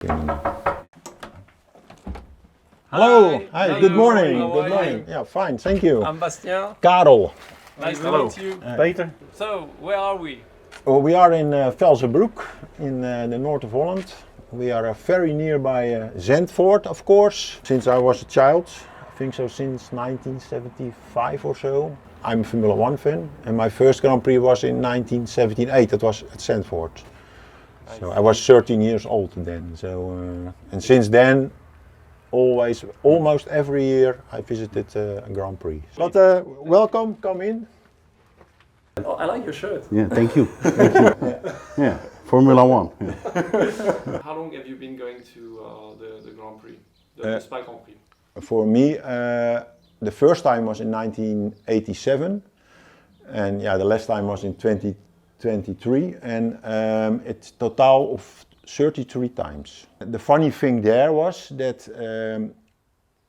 Hello. Hi. Hello. Good morning. How Good are morning. you? Yeah, fine. Thank you. I'm Bastien. Karel. Nice to meet you. Peter. So, where are we? Well, we are in Velzenbroek in the north of Holland. We are very nearby Zandvoort, of course. Since I was a child, I think so since 1975 or so. I'm a Formula 1 fan, and my first Grand Prix was in 1978. That was at Zandvoort. So I was 13 years old then. So and since then, almost every year, I visited a Grand Prix. But welcome, come in. Oh, I like your shirt. Yeah, thank you. Thank you. Yeah, Formula 1. Yeah. How long have you been going to the Grand Prix? The Spa Grand Prix? For me, the first time was in 1987, and yeah, the last time was in 2023, and it's total of 33 times. The funny thing there was that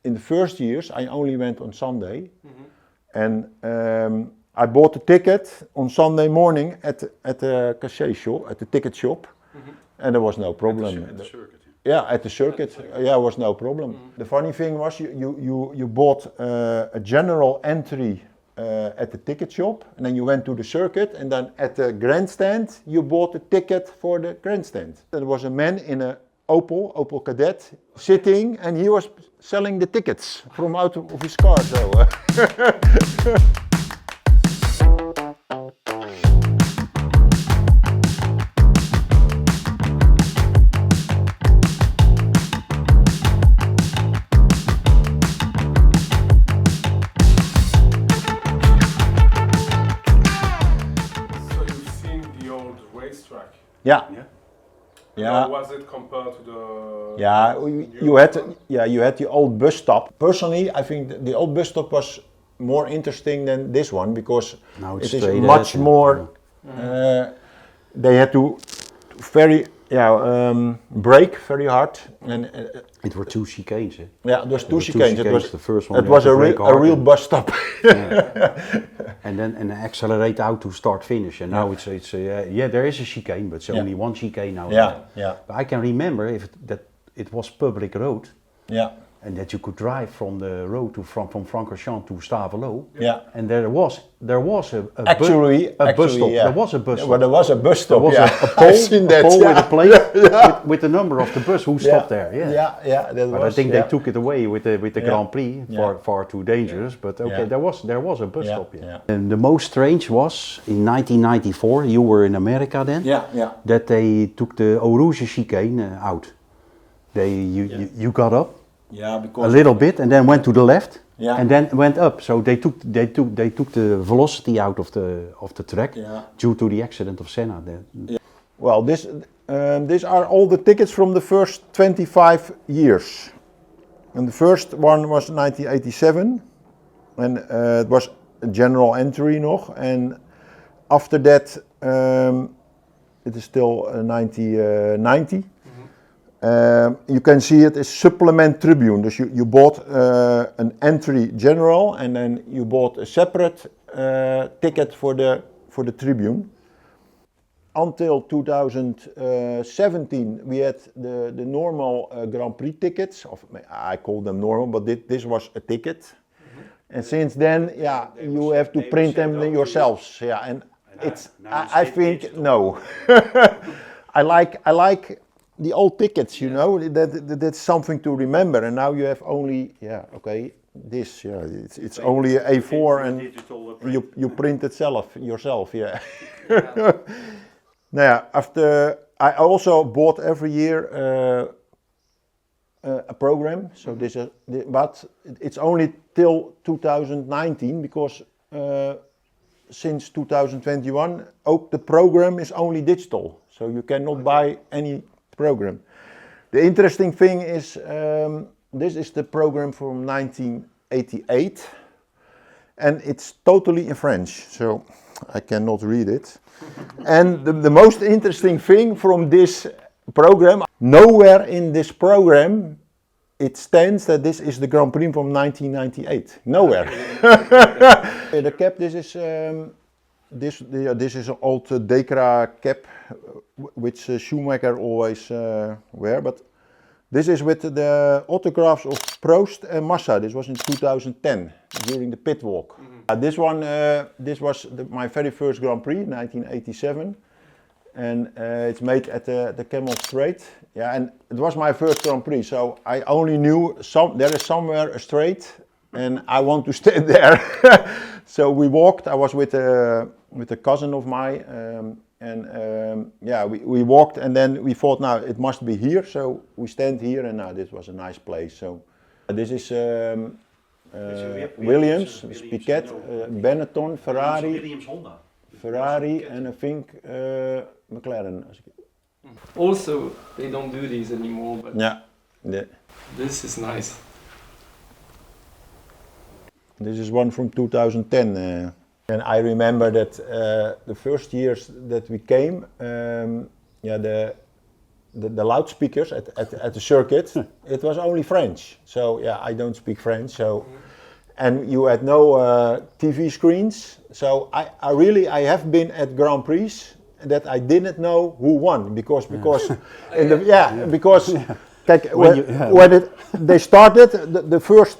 in the first years I only went on Sunday, and I bought a ticket on Sunday morning at the cachet shop, at the ticket shop, and there was no problem. At the circuit. Yeah, at the circuit, yeah, was no problem. The funny thing was you bought a general entry at the ticket shop, and then you went to the circuit, and then at the grandstand you bought a ticket for the grandstand. There was a man in a Opel Kadett sitting, and he was selling the tickets from out of his car. So. Racetrack. Yeah. How was it compared to the? Yeah, you had the old bus stop. Personally, I think the old bus stop was more interesting than this one because Now it it's is straight much ahead, more. They had to brake very hard, and It were two chicanes. Eh? yeah, there was two There were two chicanes. It chicanes. was The first one it you was had a to brake a hard real and- bus stop. And then accelerate out to start finish. And now it's there is a chicane, but it's only one chicane now. Yeah. But I can remember that it was public road. Yeah. And that you could drive from the road from Francorchamps to Stavelot. Yeah. And there was a Actually, bus stop. yeah. There was a bus stop. Well, there was a bus stop. There was yeah. a pole, I've seen that, with a plate with the number of the bus who stopped there. Yeah. Yeah. That But was, I think they took it away with the Grand Prix, Yeah. far too dangerous. But okay, there was a bus stop. Yeah. And the most strange was in 1994. You were in America then. Yeah. That they took the Eau Rouge chicane out. You got up Yeah, a because little bit and then went to the left. Yeah. And then went up. So they took the velocity out of the track due to the accident of Senna. well, these are all the tickets from the first 25 years. And the first one was 1987, and it was a general entry nog. And after that, it is still 1990. You can see it as supplement tribune. Dus you bought an entry general, and then you bought a separate ticket for the tribune. Until 2017, we had the normal Grand Prix tickets. I call them normal, but this was a ticket. And since then, you have to print them yourselves. Yeah, and it's. I think no. I like the old tickets, you know. That's something to remember. And now you have only this. Yeah, it's only A4, and you print it yourself. Yeah. Now, after I also bought every year a program. So but it's only till 2019 because since 2021, the program is only digital. So you cannot buy any program. The interesting thing is this is the program from 1988, and it's totally in French. So I cannot read it. And the most interesting thing from this program, nowhere in this program it stands that this is the Grand Prix from 1998. Nowhere. The cap, this is an old Decra cap, which Schumacher always wear. But This is with the autographs of Prost and Massa. This was in 2010 during the pit walk. This one, this was my very first Grand Prix, 1987, and it's made at the Camel Straight. Yeah, and it was my first Grand Prix, so I only knew there is somewhere a straight, and I want to stand there. So we walked. I was with a cousin of mine, and yeah, we walked, and then we thought, now it must be here. So we stand here, and now this was a nice place. So this is Williams, Piquet, Benetton, Ferrari. Williams Honda. Ferrari and I think McLaren. Also, they don't do these anymore, but Yeah. this is nice. This is one from 2010. And I remember that the first years that we came, the loudspeakers at the circuit, it was only French. So yeah, I don't speak French. So, and you had no TV screens. So I have been at Grand Prix that I didn't know who won because when they started the first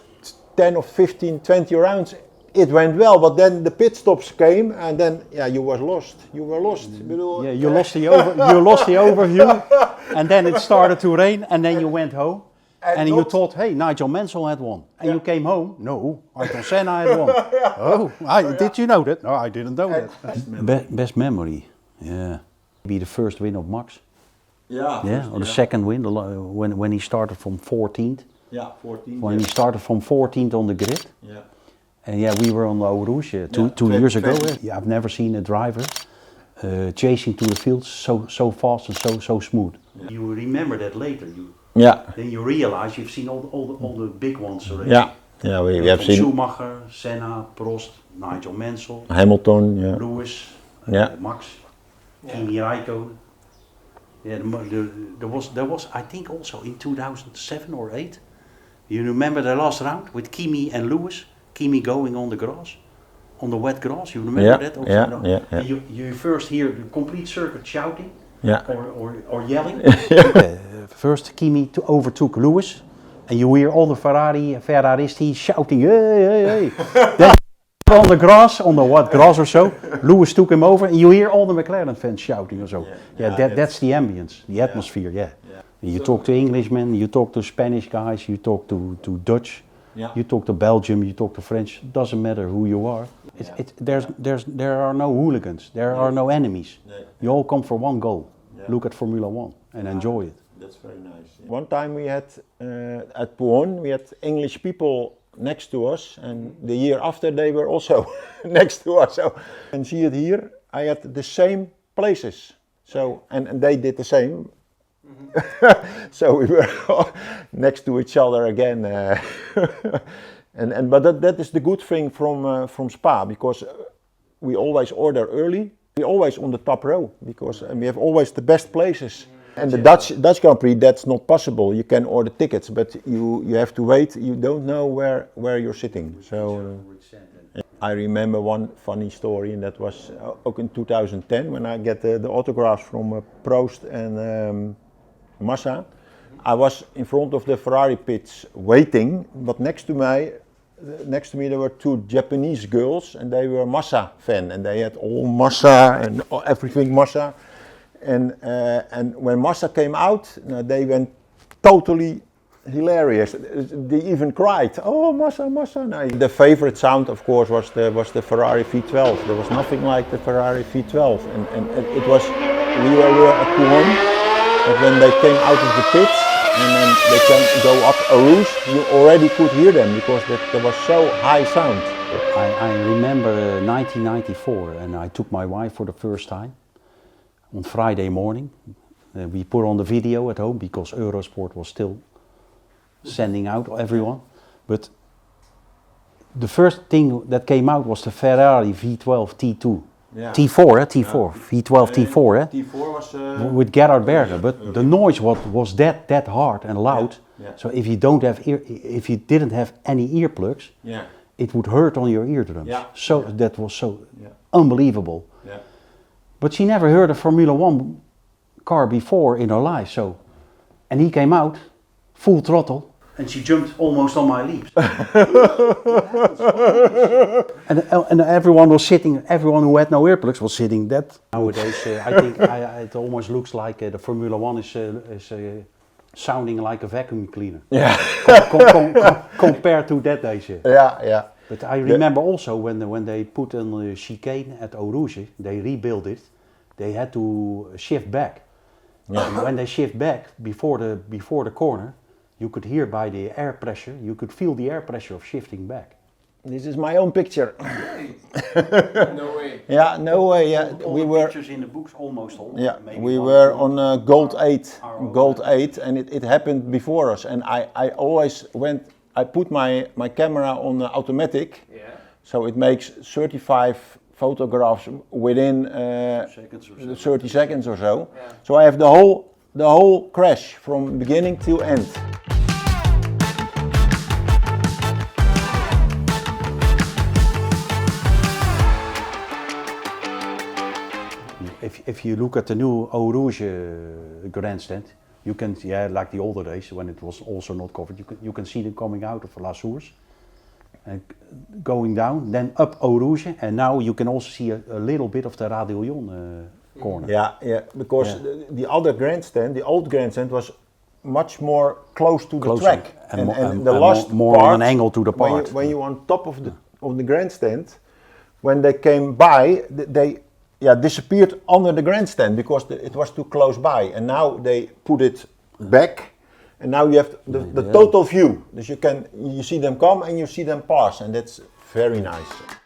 10 or 15, 20 rounds, it went well, but then the pit stops came, and then you were lost. You were lost. Yeah, you lost the overview, and then it started to rain, and then you went home, and you thought, hey, Nigel Mansell had won, and you came home. No, Ayrton Senna had won. Did you know that? No, I didn't know that. Best memory, yeah, be the first win of Max. Yeah. Or the second win, when he started from 14th. Yeah, 14th. When he started from 14th on the grid. Yeah. And yeah, we were on the Eau Rouge two years ago. Yeah, I've never seen a driver chasing to the field so fast and so smooth. Yeah. You remember that later. Then you realize you've seen all the big ones already. Yeah, we have seen Schumacher, Senna, Prost, Nigel Mansell, Hamilton, Lewis, Max, Kimi Räikkönen. Yeah, there was I think also in 2007 or 8. You remember the last round with Kimi and Lewis? Kimi going on the grass, on the wet grass. You remember that? Also? Yeah. You first hear the complete circuit shouting, or yelling. First, Kimi overtook Lewis, and you hear all the Ferraristi shouting, hey. Then on the grass, on the wet grass or so, Lewis took him over, and you hear all the McLaren fans shouting or so. That's the ambience, the atmosphere. Yeah. You talk to Englishmen, you talk to Spanish guys, you talk to Dutch. You talk to Belgium, you talk to French, doesn't matter who you are. There are no hooligans, there are no enemies. You all come for one goal. Look at Formula One and enjoy it. That's very nice. One time we had, at Pouhon, we had English people next to us, and the year after they were also next to us. So, you can see it here, I had the same places. So, and they did the same. So we were next to each other again, but that is the good thing from Spa, because we always order early. We always on the top row because we have always the best places. And the Dutch Grand Prix, that's not possible. You can order tickets, but you have to wait. You don't know where you're sitting. So I remember one funny story, and that was in 2010 when I get the autographs from Prost and Massa. I was in front of the Ferrari pits waiting, but next to me there were two Japanese girls, and they were Massa fan, and they had all Massa and everything Massa. And when Massa came out, they went totally hilarious. They even cried, "Oh, Massa, Massa!" No. The favorite sound, of course, was the Ferrari V12. There was nothing like the Ferrari V12, and it was. We were at Pouhon. But when they came out of the pits and then they can go up Eau Rouge, you already could hear them because there was so high sound. I remember 1994, and I took my wife for the first time on Friday morning. We put on the video at home because Eurosport was still sending out everyone. But the first thing that came out was the Ferrari V12 T2. T4, V12 T4, T4 was with Gerhard Berger, but the noise was that hard and loud. So if you didn't have any earplugs, it would hurt on your eardrums. That was so unbelievable. But she never heard a Formula One car before in her life. So, and he came out, full throttle, and she jumped almost on my leaps. and everyone was sitting, everyone who had no earplugs was sitting that. Nowadays, I think it almost looks like the Formula One is sounding like a vacuum cleaner. Yeah. Compared to that days. Yeah. But I remember also when they put in the chicane at Eau Rouge, they rebuilt it. They had to shift back. Yeah. And when they shift back before the corner, you could hear by the air pressure. You could feel the air pressure of shifting back. This is my own picture. No way. Yeah, no way. Yeah, all we the were. pictures in the books, almost all. Yeah, maybe we one were or on two Gold are 8, Gold 8, and it happened before us. And I always I put my camera on automatic, Yeah. so it makes 35 photographs within seconds or so. 30 seconds or so. Yeah. So I have the whole crash from beginning to end. If you look at the new Eau Rouge grandstand, you can, like the older days when it was also not covered, you can see them coming out of La Source and going down, then up Eau Rouge, and now you can also see a little bit of the Radillon corner. Yeah, because the other grandstand, the old grandstand, was much more close to the track, and the last more part, on an angle to the part. When you on top of the grandstand, when they came by, they disappeared under the grandstand because it was too close by, and now they put it back, and now you have the total view. Dus you see them come and you see them pass, and that's very nice.